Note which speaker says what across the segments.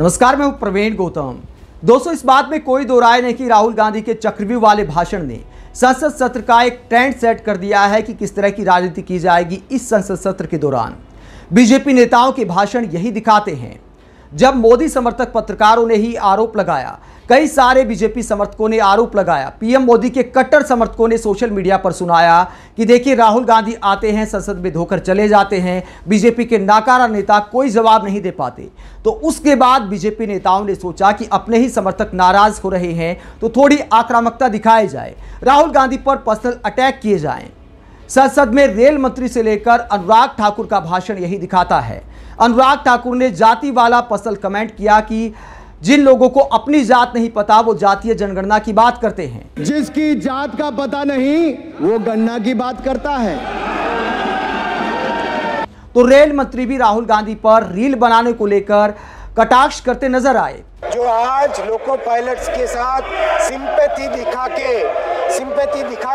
Speaker 1: नमस्कार, मैं हूं प्रवीण गौतम। दोस्तों, इस बात में कोई दो राय नहीं कि राहुल गांधी के चक्रव्यूह वाले भाषण ने संसद सत्र का एक ट्रेंड सेट कर दिया है कि किस तरह की राजनीति की जाएगी इस संसद सत्र के दौरान। बीजेपी नेताओं के भाषण यही दिखाते हैं। जब मोदी समर्थक पत्रकारों ने ही आरोप लगाया, कई सारे बीजेपी समर्थकों ने आरोप लगाया, पीएम मोदी के कट्टर समर्थकों ने सोशल मीडिया पर सुनाया कि देखिए राहुल गांधी आते हैं, संसद में धोकर चले जाते हैं, बीजेपी के नाकारा नेता कोई जवाब नहीं दे पाते। तो उसके बाद बीजेपी नेताओं ने सोचा कि अपने ही समर्थक नाराज हो रहे हैं तो थोड़ी आक्रामकता दिखाई जाए, राहुल गांधी पर पर्सनल अटैक किए जाएं। संसद में रेल मंत्री से लेकर अनुराग ठाकुर का भाषण यही दिखाता है। अनुराग ठाकुर ने जाति वाला पर्सनल कमेंट किया कि जिन लोगों को अपनी जात नहीं पता वो जातीय जनगणना की बात करते हैं।
Speaker 2: जिसकी जात का पता नहीं वो गणना की बात करता है।
Speaker 1: तो रेल मंत्री भी राहुल गांधी पर रील बनाने को लेकर कटाक्ष करते नजर आए।
Speaker 3: जो आज लोको पायलट्स के साथ सिंपैथी दिखा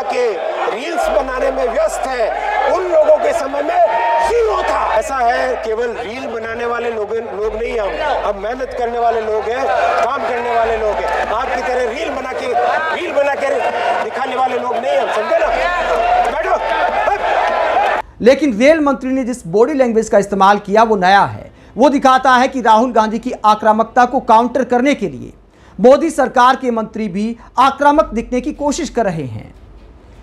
Speaker 3: के रील्स बनाने में व्यस्त है, उन लोगों के समय में जीरो था। ऐसा है, केवल रील बनाने वाले लोग नहीं, हम मेहनत करने वाले लोग हैं, काम करने वाले लोग हैं। आपकी तरह रील बना के दिखाने वाले लोग नहीं, हम समझे ना। बैठो।
Speaker 1: लेकिन रेल मंत्री ने जिस बॉडी लैंग्वेज का इस्तेमाल किया वो नया है। वो दिखाता है कि राहुल गांधी की आक्रामकता को काउंटर करने के लिए मोदी सरकार के मंत्री भी आक्रामक दिखने की कोशिश कर रहे हैं।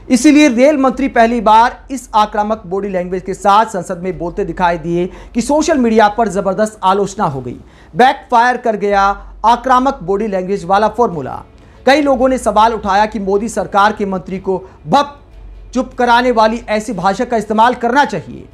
Speaker 1: इसीलिए रेल मंत्री पहली बार इस आक्रामक बॉडी लैंग्वेज के साथ संसद में बोलते दिखाई दिए कि सोशल मीडिया पर जबरदस्त आलोचना हो गई, बैकफायर कर गया आक्रामक बॉडी लैंग्वेज वाला फॉर्मूला। कई लोगों ने सवाल उठाया कि मोदी सरकार के मंत्री को बप चुप कराने वाली ऐसी भाषा का इस्तेमाल करना चाहिए,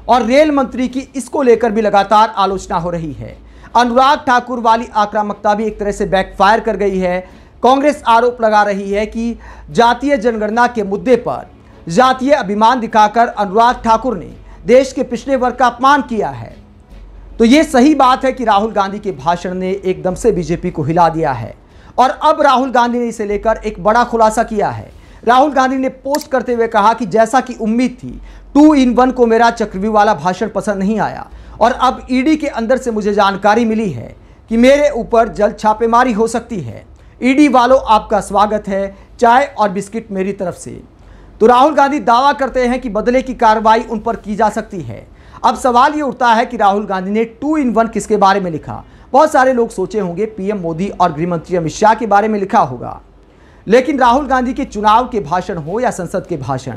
Speaker 1: और रेल मंत्री की इसको लेकर भी लगातार आलोचना हो रही है। अनुराग ठाकुर वाली आक्रामकता भी एक तरह से बैकफायर कर गई है। कांग्रेस आरोप लगा रही है कि जातीय जनगणना के मुद्दे पर जातीय अभिमान दिखाकर अनुराग ठाकुर ने देश के पिछड़े वर्ग का अपमान किया है। तो ये सही बात है कि राहुल गांधी के भाषण ने एकदम से बीजेपी को हिला दिया है, और अब राहुल गांधी ने इसे लेकर एक बड़ा खुलासा किया है। राहुल गांधी ने पोस्ट करते हुए कहा कि जैसा कि उम्मीद थी, 2 in 1 को मेरा चक्रव्यूह वाला भाषण पसंद नहीं आया, और अब ईडी के अंदर से मुझे जानकारी मिली है कि मेरे ऊपर जल्द छापेमारी हो सकती है। ईडी वालों, आपका स्वागत है, चाय और बिस्किट मेरी तरफ से। तो राहुल गांधी दावा करते हैं कि बदले की कार्रवाई उन पर की जा सकती है। अब सवाल ये उठता है कि राहुल गांधी ने 2 in 1 किसके बारे में लिखा। बहुत सारे लोग सोचे होंगे पीएम मोदी और गृहमंत्री अमित शाह के बारे में लिखा होगा, लेकिन राहुल गांधी के चुनाव के भाषण हो या संसद के भाषण,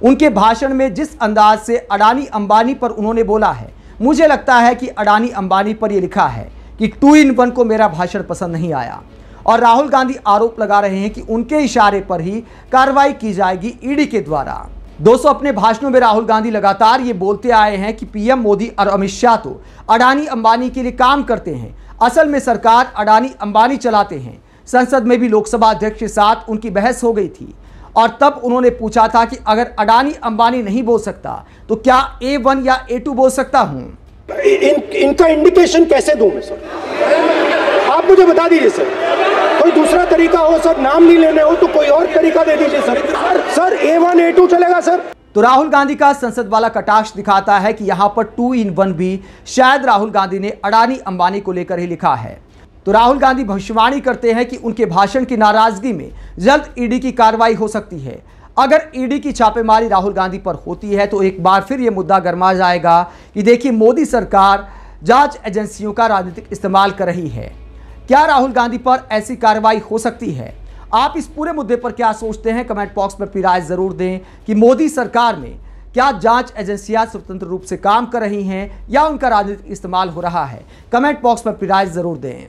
Speaker 1: उनके भाषण में जिस अंदाज से अडानी अंबानी पर उन्होंने बोला है, मुझे लगता है कि अडानी अंबानी पर यह लिखा है कि 2 in 1 को मेरा भाषण पसंद नहीं आया, और राहुल गांधी आरोप लगा रहे हैं कि उनके इशारे पर ही कार्रवाई की जाएगी ईडी के द्वारा। दोस्तों, अपने भाषणों में राहुल गांधी लगातार ये बोलते आए हैं कि पीएम मोदी और अमित शाह तो अडानी अंबानी के लिए काम करते हैं, असल में सरकार अडानी अंबानी चलाते हैं। संसद में भी लोकसभा अध्यक्ष के साथ उनकी बहस हो गई थी, और तब उन्होंने पूछा था कि अगर अडानी अंबानी नहीं बोल सकता तो क्या A1 या A2 बोल सकता हूं।
Speaker 3: इनका इंडिकेशन कैसे दूं मैं सर? आप मुझे बता दीजिए सर, कोई दूसरा तरीका हो सर, नाम नहीं लेने हो तो कोई और तरीका दे दीजिए सर। सर A1 A2 चलेगा सर।
Speaker 1: तो राहुल गांधी का संसद वाला कटाक्ष दिखाता है कि यहां पर 2 in 1 भी शायद राहुल गांधी ने अडानी अंबानी को लेकर ही लिखा है। तो राहुल गांधी भविष्यवाणी करते हैं कि उनके भाषण की नाराजगी में जल्द ईडी की कार्रवाई हो सकती है। अगर ईडी की छापेमारी राहुल गांधी पर होती है तो एक बार फिर यह मुद्दा गरमा जाएगा कि देखिए मोदी सरकार जांच एजेंसियों का राजनीतिक इस्तेमाल कर रही है। क्या राहुल गांधी पर ऐसी कार्रवाई हो सकती है? आप इस पूरे मुद्दे पर क्या सोचते हैं? कमेंट बॉक्स में अपनी राय जरूर दें कि मोदी सरकार में क्या जांच एजेंसियां स्वतंत्र रूप से काम कर रही हैं या उनका राजनीतिक इस्तेमाल हो रहा है। कमेंट बॉक्स में अपनी राय जरूर दें।